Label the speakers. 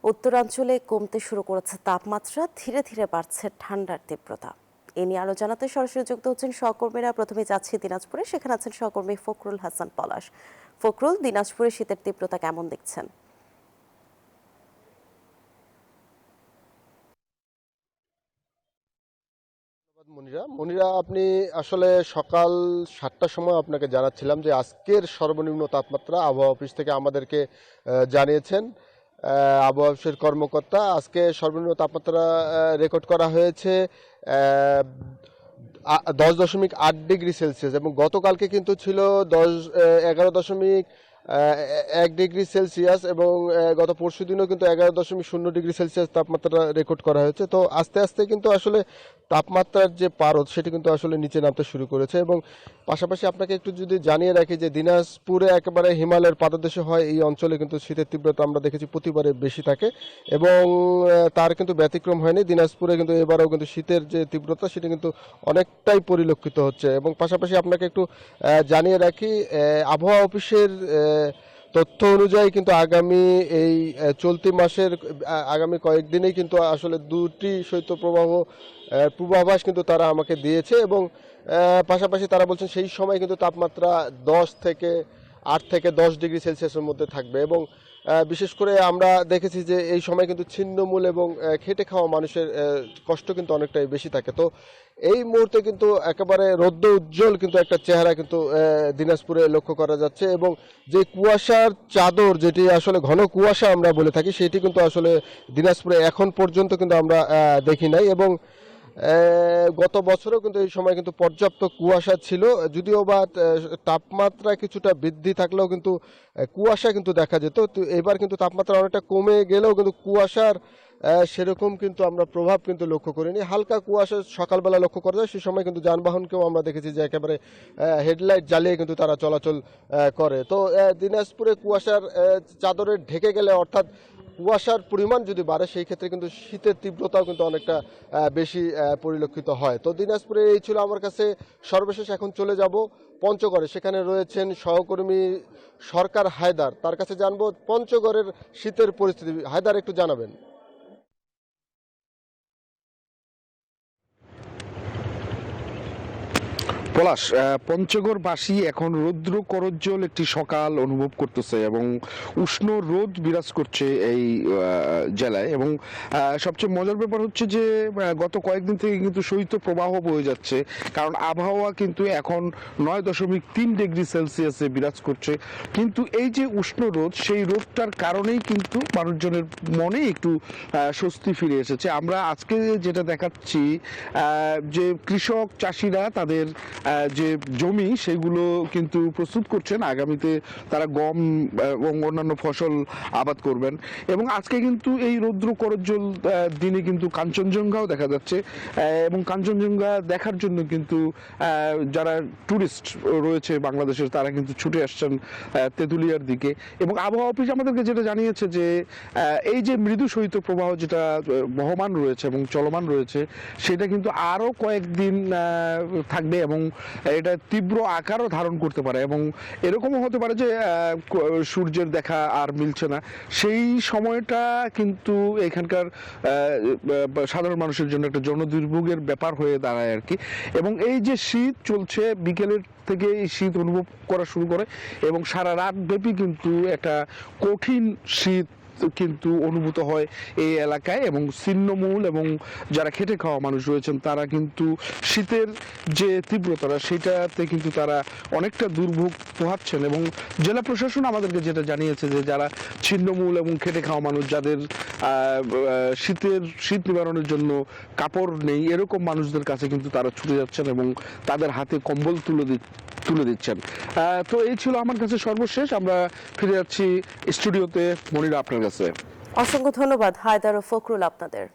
Speaker 1: উত্তরাঞ্চলে কমতে শুরু করেছে তাপমাত্রা, ধীরে ধীরে বাড়ছে ঠান্ডার তীব্রতা। এ নিয়ে আলো জানাতে সরাসরি যুক্ত হচ্ছেন সহকর্মীরা। প্রথমে যাচ্ছি দিনাজপুরে, সেখানে আছেন সহকর্মী ফখরুল হাসান পলাশ। ফখরুল, দিনাজপুরে শীতের তীব্রতা কেমন দেখছেন?
Speaker 2: মনিরা, আপনি আসলে সকাল 7টার সময় আপনাকে জানাচ্ছিলাম যে আজকের সর্বনিম্ন তাপমাত্রা আবহাওয়া অফিস থেকে আমাদেরকে জানিয়েছেন আবহাওয়া অফিসের কর্মকর্তা। আজকে সর্বনিম্ন তাপমাত্রা রেকর্ড করা হয়েছে 10.8 ডিগ্রি সেলসিয়াস, এবং গতকালকে কিন্তু ছিল 11.1 ডিগ্রি সেলসিয়াস, এবং গত পরশু দিনও কিন্তু 11.0 ডিগ্রি সেলসিয়াস তাপমাত্রা রেকর্ড করা হয়েছে। তো আস্তে আস্তে কিন্তু আসলে তাপমাত্রার যে পারদ সেটি কিন্তু আসলে নিচে নামতে শুরু করেছে। এবং পাশাপাশি আপনাকে একটু যদি জানিয়ে রাখি যে দিনাজপুরে একেবারে হিমালয়ের পাদদেশে হয় এই অঞ্চলে কিন্তু শীতের তীব্রতা আমরা দেখেছি প্রতিবারে বেশি থাকে, এবং তার কিন্তু ব্যতিক্রম হয়নি। দিনাজপুরে কিন্তু এবারেও কিন্তু শীতের যে তীব্রতা সেটি কিন্তু অনেকটাই পরিলক্ষিত হচ্ছে। এবং পাশাপাশি আপনাকে একটু জানিয়ে রাখি, আবহাওয়া অফিসের তথ্য অনুযায়ী কিন্তু আগামী এই চলতি মাসের আগামী কয়েকদিনেই কিন্তু আসলে দুটি শৈত্যপ্রবাহ পূর্বাভাস কিন্তু তারা আমাকে দিয়েছে। এবং পাশাপাশি তারা বলছেন সেই সময় কিন্তু তাপমাত্রা 8 থেকে 10 ডিগ্রি সেলসিয়াসের মধ্যে থাকবে। এবং বিশেষ করে আমরা দেখেছি যে এই সময় কিন্তু ছিন্নমূল এবং খেটে খাওয়া মানুষের কষ্ট কিন্তু অনেকটাই বেশি থাকে। তো এই মুহূর্তে কিন্তু একেবারে রৌদ্র উজ্জ্বল কিন্তু একটা চেহারা কিন্তু দিনাজপুরে লক্ষ্য করা যাচ্ছে। এবং যে কুয়াশার চাদর, যেটি আসলে ঘন কুয়াশা আমরা বলে থাকি, সেটি কিন্তু আসলে দিনাজপুরে এখন পর্যন্ত কিন্তু আমরা দেখি নাই। এবং গত বছরও কিন্তু এই সময় কিন্তু পর্যাপ্ত কুয়াশা ছিল, যদিও বা তাপমাত্রা কিছুটা বৃদ্ধি থাকলেও কিন্তু কুয়াশা কিন্তু দেখা যেত। তো এবার কিন্তু তাপমাত্রা অনেকটা কমে গেলেও কিন্তু কুয়াশার সেরকম কিন্তু আমরা প্রভাব কিন্তু লক্ষ্য করিনি। হালকা কুয়াশা সকালবেলা লক্ষ্য করা যায়, সে সময় কিন্তু যানবাহনকেও আমরা দেখেছি যে একেবারে হেডলাইট জ্বালিয়ে কিন্তু তারা চলাচল করে। তো দিনাজপুরে কুয়াশার চাদরে ঢেকে গেলে, অর্থাৎ কুয়াশার পরিমাণ যদি বাড়ে, সেই ক্ষেত্রে কিন্তু শীতের তীব্রতাও কিন্তু অনেকটা বেশি পরিলক্ষিত হয়। তো দিনাজপুরে এই ছিল আমার কাছে সর্বশেষ। এখন চলে যাব পঞ্চগড়ে, সেখানে রয়েছেন সহকর্মী সরকার হায়দার, তার কাছে জানবো পঞ্চগড়ের শীতের পরিস্থিতি। হায়দার, একটু জানাবেন।
Speaker 3: পলাশ, পঞ্চগড়বাসী এখন রৌদ্র করজ্জ্বল একটি সকাল অনুভব করতেছে এবং উষ্ণ রোদ বিরাজ করছে এই জেলায়। এবং সবচেয়ে মজার ব্যাপার হচ্ছে যে গত কয়েকদিন থেকে কিন্তু শৈত্য প্রবাহ বয়ে যাচ্ছে, কারণ আবহাওয়া কিন্তু এখন 9.3 ডিগ্রি সেলসিয়াসে বিরাজ করছে। কিন্তু এই যে উষ্ণ রোদ, সেই রোদটার কারণেই কিন্তু মানুষজনের মনে একটু স্বস্তি ফিরে এসেছে। আমরা আজকে যেটা দেখাচ্ছি, যে কৃষক চাষিরা তাদের যে জমি সেগুলো কিন্তু প্রস্তুত করছেন, আগামীতে তারা গম এবং অন্যান্য ফসল আবাদ করবেন। এবং আজকে কিন্তু এই রৌদ্র করজ্জ্বল দিনে কিন্তু কাঞ্চনজঙ্ঘাও দেখা যাচ্ছে, এবং কাঞ্চনজঙ্ঘা দেখার জন্য কিন্তু যারা টুরিস্ট রয়েছে বাংলাদেশের, তারা কিন্তু ছুটে আসছেন তেঁতুলিয়ার দিকে। এবং আবহাওয়া অফিস আমাদেরকে যেটা জানিয়েছে যে এই যে মৃদু শৈত্য প্রবাহ যেটা বহমান রয়েছে এবং চলমান রয়েছে, সেটা কিন্তু আরও কয়েকদিন থাকবে এবং এটা তীব্র আকারও ধারণ করতে পারে। এবং এরকমও হতে পারে যে সূর্যের দেখা আর মিলছে না, সেই সময়টা কিন্তু এখানকার সাধারণ মানুষের জন্য একটা জনদুর্ভোগের ব্যাপার হয়ে দাঁড়ায় আর কি। এবং এই যে শীত চলছে, বিকেলের থেকে এই শীত অনুভব করা শুরু করে এবং সারা রাত ব্যাপী কিন্তু একটা কঠিন শীত কিন্তু অনুভূত হয় এই এলাকায়। এবং ছিন্নমূল এবং যারা খেটে খাওয়া মানুষ রয়েছেন, তারা কিন্তু শীতের যে তীব্রতা সেটাতে কিন্তু তারা অনেকটা দুর্ভোগ পোহাচ্ছেন। এবং জেলা প্রশাসন আমাদেরকে যেটা জানিয়েছে যে যারা ছিন্নমূল এবং খেটে খাওয়া মানুষ, যাদের শীত নিবারণের জন্য কাপড় নেই, এরকম মানুষদের কাছে কিন্তু তারা ছুটে যাচ্ছেন এবং তাদের হাতে কম্বল তুলে দিচ্ছেন। তো এই ছিল আমার কাছে সর্বশেষ। আমরা ফিরে যাচ্ছি স্টুডিওতে। মনিরা, আপনার কাছে।
Speaker 1: অসংখ্য ধন্যবাদ হায়দার ও ফখরুল আপনাদের।